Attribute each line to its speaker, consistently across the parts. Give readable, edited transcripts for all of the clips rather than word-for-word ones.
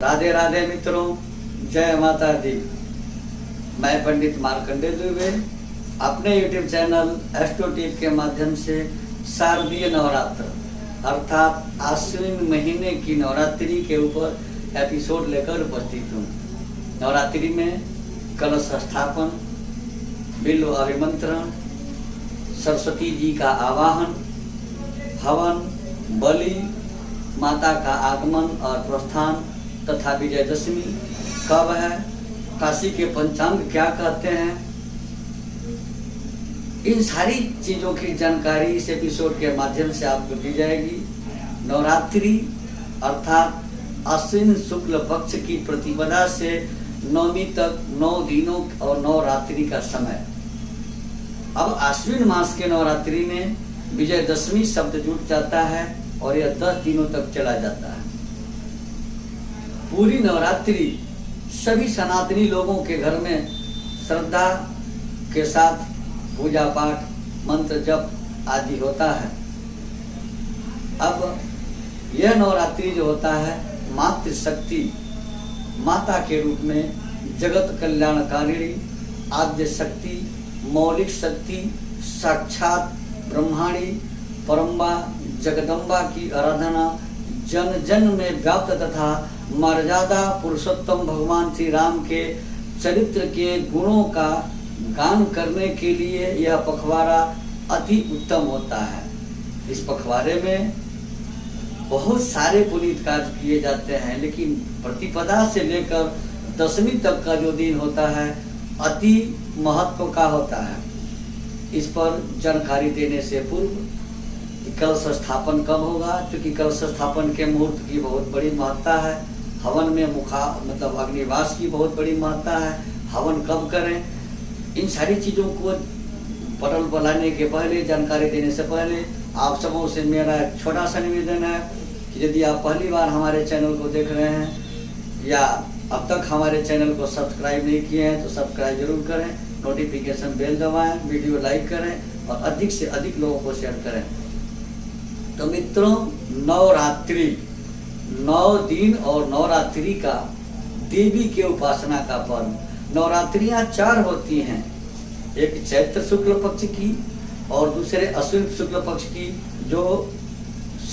Speaker 1: राधे राधे मित्रों, जय माता दी। मैं पंडित मार्कंडेय दुबे अपने YouTube चैनल एस्ट्रो टिप के माध्यम से शारदीय नवरात्र अर्थात आश्विन महीने की नवरात्रि के ऊपर एपिसोड लेकर उपस्थित हूँ। नवरात्रि में कलश स्थापन, बिल्व अभिमंत्रण, सरस्वती जी का आवाहन, हवन, बलि, माता का आगमन और प्रस्थान तथा विजयदशमी कब है, काशी के पंचांग क्या कहते हैं, इन सारी चीजों की जानकारी इस एपिसोड के माध्यम से आपको दी जाएगी। नवरात्रि अर्थात आश्विन शुक्ल पक्ष की प्रतिपदा से नवमी तक 9 दिनों और 9 रात्रि का समय। अब आश्विन मास के नवरात्रि में विजयदशमी शब्द जुट जाता है और यह 10 दिनों तक चला जाता है। पूरी नवरात्रि सभी सनातनी लोगों के घर में श्रद्धा के साथ पूजा पाठ, मंत्र जप आदि होता है। अब यह नवरात्रि जो होता है मातृशक्ति माता के रूप में जगत कल्याणकारिणी, आद्य शक्ति, मौलिक शक्ति, साक्षात ब्रह्माणी परम्बा जगदम्बा की आराधना जन जन में व्याप्त तथा मर्यादा पुरुषोत्तम भगवान श्री राम के चरित्र के गुणों का गान करने के लिए यह पखवाड़ा अति उत्तम होता है। इस पखवाड़े में बहुत सारे पुनीत कार्य किए जाते हैं, लेकिन प्रतिपदा से लेकर दशमी तक का जो दिन होता है अति महत्व का होता है। इस पर जानकारी देने से पूर्व कलश स्थापन कब होगा, क्योंकि कलश स्थापन के मुहूर्त की बहुत बड़ी महत्ता है। हवन में मतलब अग्निवास की बहुत बड़ी महत्ता है। हवन कब करें, इन सारी चीज़ों को पटल बनाने के पहले, जानकारी देने से पहले आप सबों से मेरा एक छोटा सा निवेदन है कि यदि आप पहली बार हमारे चैनल को देख रहे हैं या अब तक हमारे चैनल को सब्सक्राइब नहीं किए हैं तो सब्सक्राइब जरूर करें, नोटिफिकेशन बेल दबाएं, वीडियो लाइक करें और अधिक से अधिक लोगों को शेयर करें। तो मित्रों, नवरात्रि 9 दिन और नवरात्रि का देवी के उपासना का पर्व। नवरात्रियां 4 होती हैं, एक चैत्र शुक्ल पक्ष की और दूसरे अश्विन शुक्ल पक्ष की जो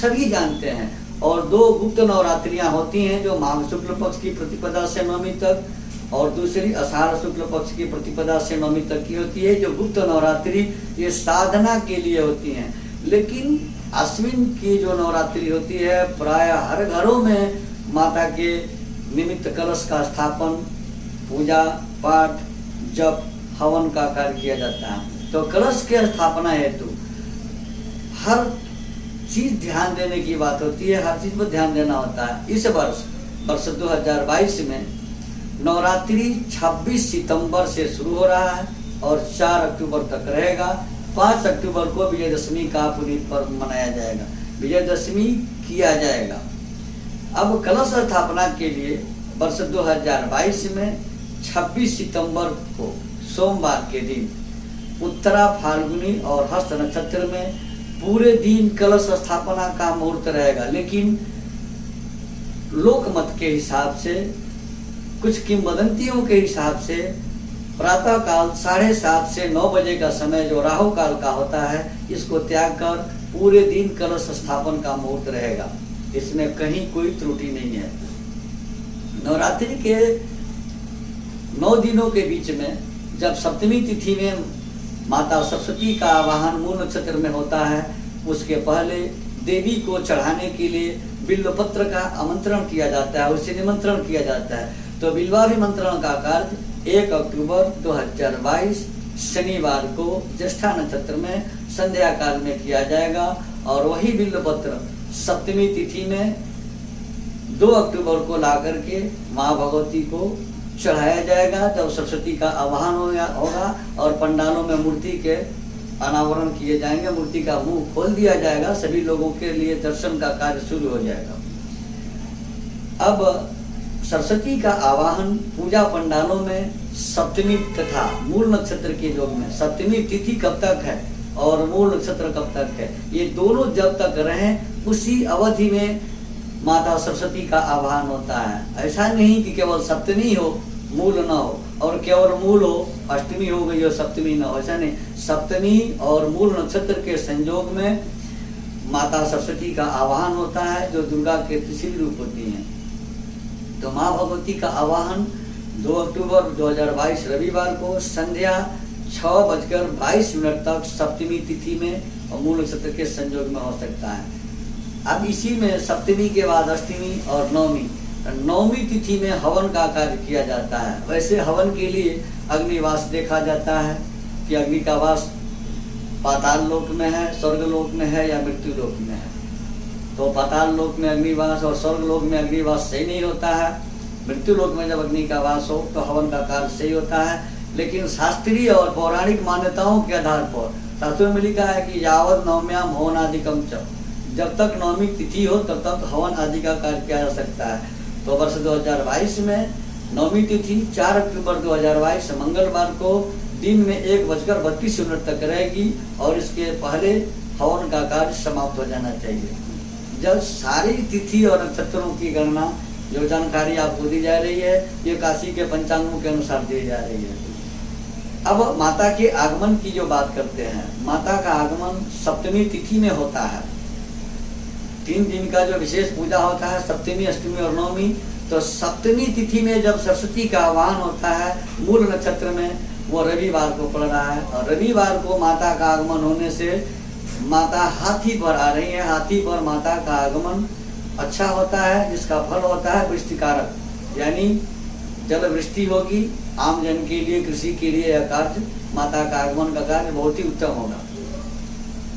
Speaker 1: सभी जानते हैं, और 2 गुप्त नवरात्रियां होती हैं जो माघ शुक्ल पक्ष की प्रतिपदा से नवमी तक और दूसरी आषाढ़ शुक्ल पक्ष की प्रतिपदा से नवमी तक की होती है। जो गुप्त नवरात्रि ये साधना के लिए होती हैं, लेकिन अश्विन की जो नवरात्रि होती है प्राय हर घरों में माता के निमित्त कलश का स्थापन, पूजा पाठ, जप, हवन का कार्य किया जाता है। तो कलश के स्थापना हेतु हर चीज ध्यान देने की बात होती है, हर चीज पर ध्यान देना होता है। इस वर्ष 2022 में नवरात्रि 26 सितंबर से शुरू हो रहा है और 4 अक्टूबर तक रहेगा। 5 अक्टूबर को विजयदशमी का पुनीत पर्व मनाया जाएगा, विजयदशमी किया जाएगा। अब कलश स्थापना के लिए वर्ष 2022 में 26 सितंबर को सोमवार के दिन उत्तरा फाल्गुनी और हस्त नक्षत्र में पूरे दिन कलश स्थापना का मुहूर्त रहेगा। लेकिन लोकमत के हिसाब से, कुछ किंवदंतियों के हिसाब से प्रातः काल 7:30 से 9 बजे का समय जो राहु काल का होता है, इसको त्याग कर पूरे दिन कलश स्थापन का मुहूर्त रहेगा। इसमें कहीं कोई त्रुटि नहीं है। नवरात्रि के 9 दिनों के बीच में जब सप्तमी तिथि में माता सरस्वती का आवाहन मूल नक्षत्र में होता है, उसके पहले देवी को चढ़ाने के लिए बिल्वपत्र का आमंत्रण किया जाता है, उसे निमंत्रण किया जाता है। तो बिल्वाभिमंत्रण का कार्य 1 अक्टूबर 2022 शनिवार को ज्येष्ठा नक्षत्र में संध्या काल में किया जाएगा और वही बिल्वपत्र सप्तमी तिथि में 2 अक्टूबर को ला करके माँ भगवती को चढ़ाया जाएगा। जब सरस्वती का आवाहन होगा और पंडालों में मूर्ति के अनावरण किए जाएंगे, मूर्ति का मुंह खोल दिया जाएगा, सभी लोगों के लिए दर्शन का कार्य शुरू हो जाएगा। अब सरस्वती का आवाहन पूजा पंडालों में सप्तमी तथा मूल नक्षत्र के योग में, सप्तमी तिथि कब तक है और मूल नक्षत्र कब तक है, ये दोनों जब तक रहें उसी अवधि में माता सरस्वती का आवाहन होता है। ऐसा नहीं कि केवल सप्तमी हो मूल न हो, और केवल मूल हो अष्टमी हो गई और सप्तमी न हो, ऐसा नहीं। सप्तमी और मूल नक्षत्र के संयोग में माता सरस्वती का आवाहन होता है, जो दुर्गा के तीसरी रूप होती हैं। तो माँ भगवती का आवाहन 2 अक्टूबर 2022 रविवार को संध्या 6:22 तक सप्तमी तिथि में और मूल नक्षत्र के संयोग में हो सकता है। अब इसी में सप्तमी के बाद अष्टमी और नवमी, नवमी तिथि में हवन का कार्य किया जाता है। वैसे हवन के लिए अग्निवास देखा जाता है कि अग्नि का वास पाताल लोक में है, स्वर्ग लोक में है या मृत्यु लोक में है। तो पाताल लोक में अग्निवास और स्वर्ग लोक में अग्निवास सही नहीं होता है। मृत्यु लोक में जब अग्नि का वास हो तो हवन का कार्य सही होता है। लेकिन शास्त्रीय और पौराणिक मान्यताओं के आधार पर शास्त्रों में लिखा है कि यावत नवम्याम हवनादिकम च, जब तक नवमी तिथि हो तब तक हवन आदि का कार्य किया जा सकता है। तो वर्ष 2022 में नवमी तिथि 4 अक्टूबर 2022 मंगलवार को दिन में 1:32 तक रहेगी और इसके पहले हवन का कार्य समाप्त हो जाना चाहिए। जब सारी तिथि और नक्षत्रों की गणना जो जानकारी आपको दी जा रही है, ये काशी के पंचांगों के अनुसार दी जा रही है। अब माता के आगमन की जो बात करते हैं, माता का आगमन सप्तमी तिथि में होता है। 3 दिन का जो विशेष पूजा होता है, सप्तमी, अष्टमी और नवमी। तो सप्तमी तिथि में जब सरस्वती का आह्वान होता है मूल नक्षत्र में, वो रविवार को पड़ रहा है। और रविवार को माता का आगमन होने से माता हाथी पर आ रही है। हाथी पर माता का आगमन अच्छा होता है, जिसका फल होता है वृष्टिकारक, यानी जल वृष्टि होगी। आम जन के लिए, कृषि के लिए यह कार्य, माता का आगमन का कार्य बहुत ही उत्तम होगा।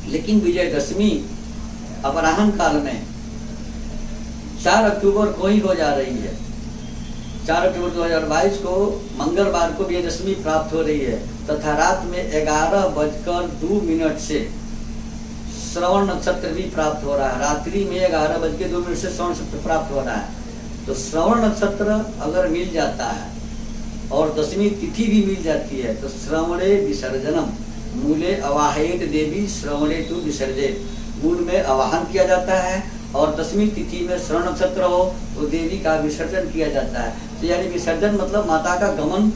Speaker 1: लेकिन विजयदशमी अपराह्न काल में 4 अक्टूबर को ही हो जा रही है। 4 अक्टूबर 2022 को मंगलवार को विजयदशमी प्राप्त हो रही है तथा रात में 11:02 से श्रवण नक्षत्र भी प्राप्त हो रहा है। रात्रि में 11:02 से श्रवण नक्षत्र प्राप्त हो रहा है। तो श्रवण नक्षत्र अगर मिल जाता है और दशमी तिथि भी मिल जाती है तो श्रवणे विसर्जनम मूले अवाहयेत देवी श्रवणे तु विसर्जेत, मूल में आवाहन किया जाता है और दशमी तिथि में श्रवण नक्षत्र हो तो देवी का विसर्जन किया जाता है। तो यानी विसर्जन मतलब माता का गमन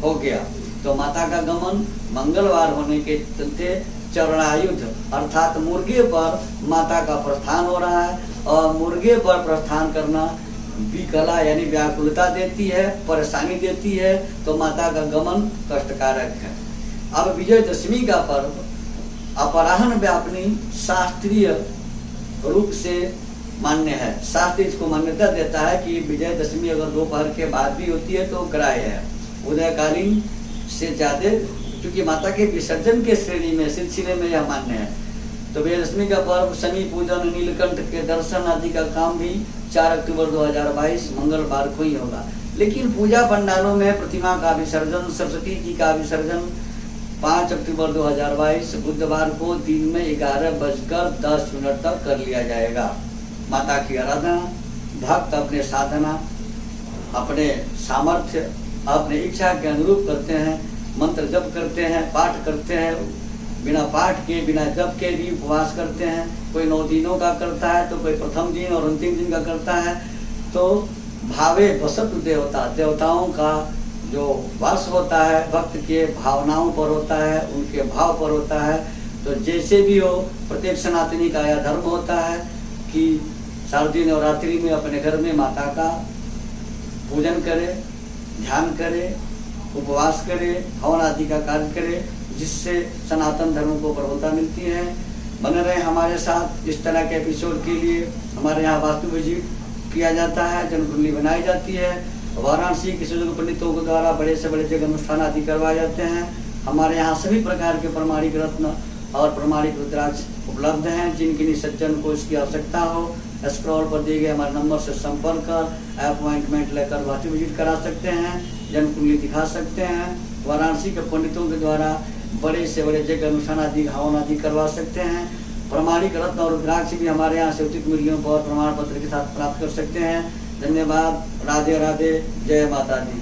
Speaker 1: हो गया। तो माता का गमन मंगलवार होने के चलते चरणायुध अर्थात मुर्गे पर माता का प्रस्थान हो रहा है। और मुर्गे पर प्रस्थान करना विकला यानी व्याकुलता देती है, परेशानी देती है, तो माता का गमन कष्टकारक है। अब विजयदशमी का पर्व अपराह्न व्यापनी शास्त्रीय रूप से मान्य है। शास्त्र इसको मान्यता देता है कि विजयदशमी अगर दोपहर के बाद भी होती है तो ग्राह्य है। उदयकालीन से ज्यादा, क्योंकि माता के विसर्जन के श्रेणी में सिलसिले में यह मान्य है। तो विजयदशमी का पर्व शनि पूजन, नीलकंठ के दर्शन आदि का काम भी 4 अक्टूबर 2022 मंगलवार को ही होगा। लेकिन पूजा पंडालों में प्रतिमा का विसर्जन, सरस्वती जी का विसर्जन 5 अक्टूबर 2022 बुधवार को दिन में 11:10 तक कर लिया जाएगा। माता की आराधना भक्त अपने साधना, अपने सामर्थ्य, अपने इच्छा के अनुरूप करते हैं। मंत्र जप करते हैं, पाठ करते हैं, बिना पाठ के बिना जप के भी उपवास करते हैं। कोई 9 दिनों का करता है तो कोई प्रथम दिन और अंतिम दिन का करता है। तो भावे वसत देवता, देवताओं का जो वास होता है भक्त के भावनाओं पर होता है, उनके भाव पर होता है। तो जैसे भी हो, प्रत्येक सनातनी का यह धर्म होता है कि शारदीय नवरात्रि में अपने घर में माता का पूजन करे, ध्यान करे, उपवास करे, हवन आदि का कार्य करे, जिससे सनातन धर्म को प्रबलता मिलती है। बने रहे हमारे साथ। इस तरह के एपिसोड के लिए हमारे यहाँ वास्तु विजिट किया जाता है, जनकुंडली बनाई जाती है। वाराणसी के सुजग पंडितों के द्वारा बड़े से बड़े जगह अनुष्ठान आदि करवाए जाते हैं। हमारे यहाँ सभी प्रकार के प्रमाणिक रत्न और प्रमाणिक रुद्राक्ष उपलब्ध हैं। जिनकी सज्जन को इसकी आवश्यकता हो, स्क्रॉल पर दिए गए हमारे नंबर से संपर्क कर अपॉइंटमेंट लेकर वास्तु विजिट करा सकते हैं, जनकुंडली दिखा सकते हैं। वाराणसी के पंडितों के द्वारा बड़े से बड़े जगह अनुष्ठान आदि हवन आदि करवा सकते हैं। प्रमाणिक रत्न और रुद्राक्ष भी हमारे यहाँ से उचित मूल्यों पर प्रमाण पत्र के साथ प्राप्त कर सकते हैं। धन्यवाद। राधे राधे। जय माता दी।